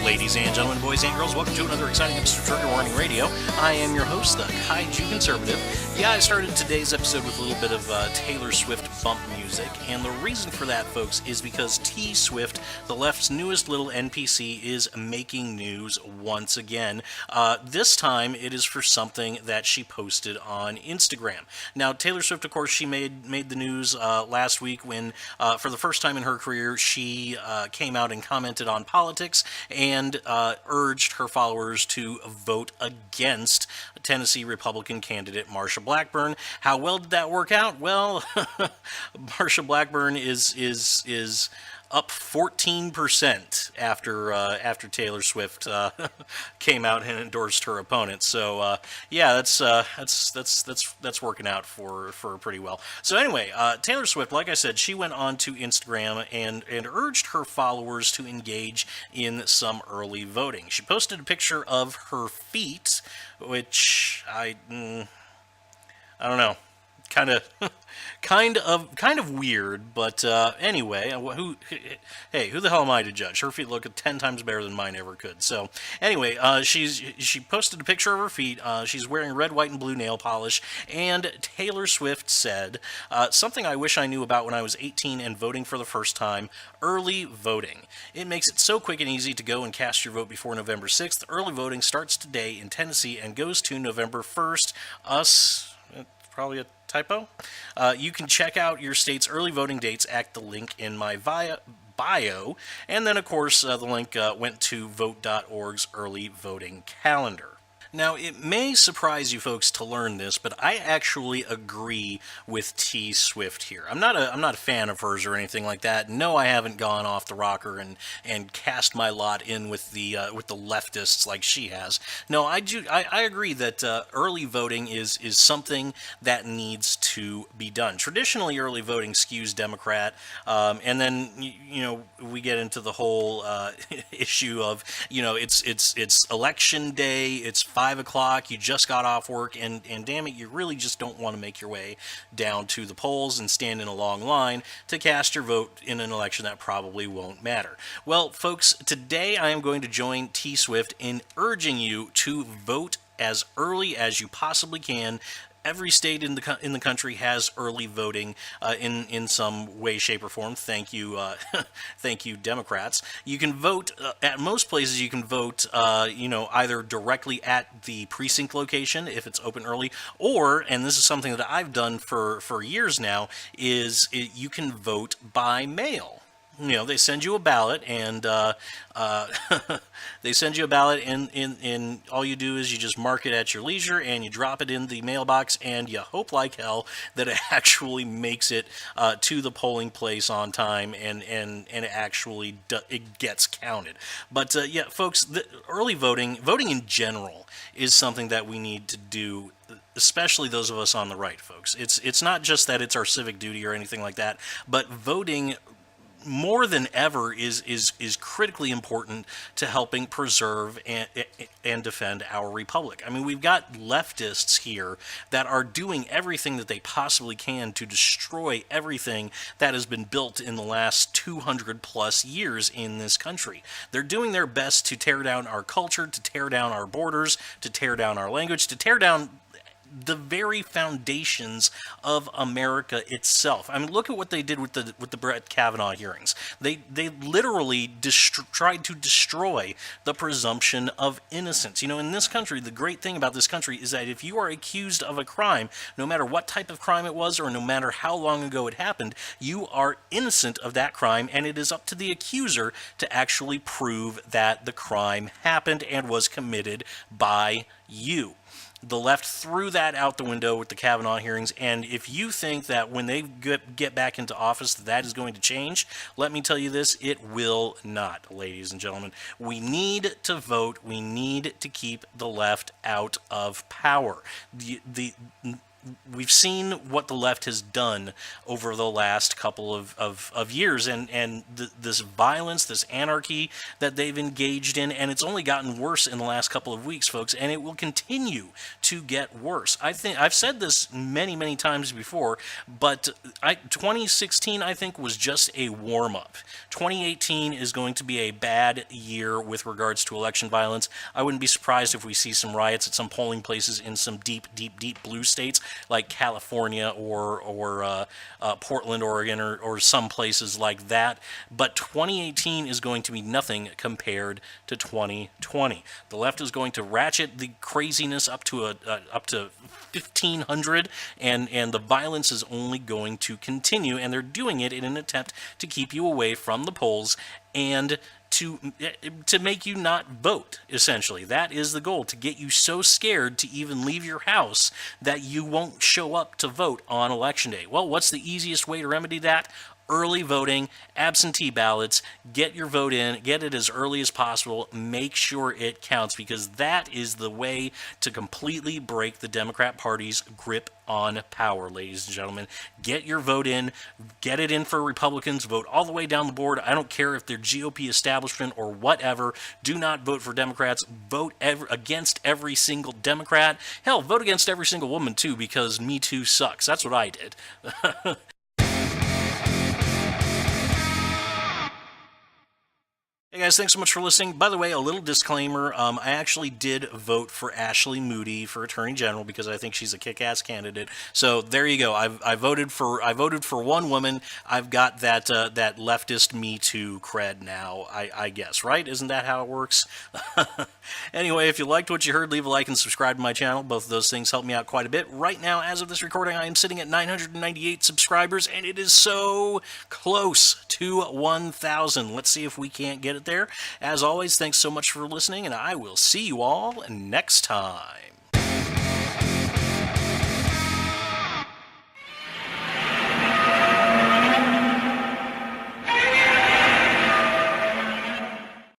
Ladies and gentlemen, boys and girls, welcome to another exciting episode of Trigger Warning Radio. I am your host, the Kaiju Conservative. Yeah, I started today's episode with a little bit of Taylor Swift bump music, and the reason for that, folks, is because T Swift, the left's newest little NPC, is making news once again. This time, it is for something that she posted on Instagram. Now, Taylor Swift, of course, she made the news last week when, for the first time in her career, she came out and commented on politics and urged her followers to vote against Tennessee Republican candidate Marsha Blackburn. How well did that work out? Well, Marsha Blackburn is up 14% after Taylor Swift came out and endorsed her opponent. So yeah, that's working out for pretty well. So anyway, Taylor Swift, like I said, she went on to Instagram and urged her followers to engage in some early voting. She posted a picture of her feet, which I don't know. Kind of weird, but anyway, who the hell am I to judge? Her feet look 10 times better than mine ever could. So anyway, she posted a picture of her feet. She's wearing red, white, and blue nail polish, and Taylor Swift said, something I wish I knew about when I was 18 and voting for the first time, early voting. It makes it so quick and easy to go and cast your vote before November 6th. Early voting starts today in Tennessee and goes to November 1st. Probably a typo. You can check out your state's early voting dates at the link in my bio. And then, of course, the link went to vote.org's early voting calendar. Now, it may surprise you folks to learn this, but I actually agree with T Swift here. I'm not a fan of hers or anything like that. No, I haven't gone off the rocker and cast my lot in with the leftists like she has. No, I agree that early voting is something that needs to be done. Traditionally, early voting skews Democrat, and then we get into the whole issue of it's election day, it's 5 o'clock, you just got off work, and damn it, you really just don't want to make your way down to the polls and stand in a long line to cast your vote in an election that probably won't matter. Well, folks, today I am going to join T Swift in urging you to vote as early as you possibly can. Every state in the country has early voting in some way, shape, or form. Thank you, thank you, Democrats. You can vote at most places. You can vote, either directly at the precinct location if it's open early, or, and this is something that I've done for years now, you can vote by mail. They send you a ballot, and and all you do is you just mark it at your leisure, and you drop it in the mailbox, and you hope like hell that it actually makes it to the polling place on time, and it actually it gets counted. But yeah, folks, the early voting in general is something that we need to do, especially those of us on the right, folks. It's not just that it's our civic duty or anything like that, but voting more than ever is critically important to helping preserve and defend our republic. I mean, we've got leftists here that are doing everything that they possibly can to destroy everything that has been built in the last 200 plus years in this country. They're doing their best to tear down our culture, to tear down our borders, to tear down our language, to tear down the very foundations of America itself. I mean, look at what they did with the Brett Kavanaugh hearings. They literally tried to destroy the presumption of innocence. In this country, the great thing about this country is that if you are accused of a crime, no matter what type of crime it was or no matter how long ago it happened, you are innocent of that crime, and it is up to the accuser to actually prove that the crime happened and was committed by you. The left threw that out the window with the Kavanaugh hearings, and if you think that when they get back into office that is going to change, let me tell you this, it will not, ladies and gentlemen. We need to vote. We need to keep the left out of power. we've seen what the left has done over the last couple of years, and this violence, this anarchy that they've engaged in, and it's only gotten worse in the last couple of weeks, folks, and it will continue to get worse. I think I've said this many times before, but 2016, I think, was just a warm-up. 2018 is going to be a bad year with regards to election violence. I wouldn't be surprised if we see some riots at some polling places in some deep blue states like California or Portland, Oregon, or some places like that. But 2018 is going to be nothing compared to 2020. The left is going to ratchet the craziness up to 1,500, and the violence is only going to continue, and they're doing it in an attempt to keep you away from the polls and to make you not vote, essentially. That is the goal, to get you so scared to even leave your house that you won't show up to vote on Election Day. Well, what's the easiest way to remedy that? Early voting, absentee ballots. Get your vote in, get it as early as possible, make sure it counts, because that is the way to completely break the Democrat Party's grip on power, ladies and gentlemen. Get your vote in, get it in for Republicans, vote all the way down the board. I don't care if they're GOP establishment or whatever. Do not vote for Democrats. Vote against every single Democrat. Hell, vote against every single woman too, because Me Too sucks. That's what I did. Hey guys, thanks so much for listening. By the way, a little disclaimer, I actually did vote for Ashley Moody for Attorney General because I think she's a kick-ass candidate. So there you go. I voted for one woman. I've got that leftist Me Too cred now, I guess, right? Isn't that how it works? Anyway, if you liked what you heard, leave a like and subscribe to my channel. Both of those things help me out quite a bit. Right now, as of this recording, I am sitting at 998 subscribers, and it is so close to 1,000. Let's see if we can't get it there. As always, thanks so much for listening, and I will see you all next time.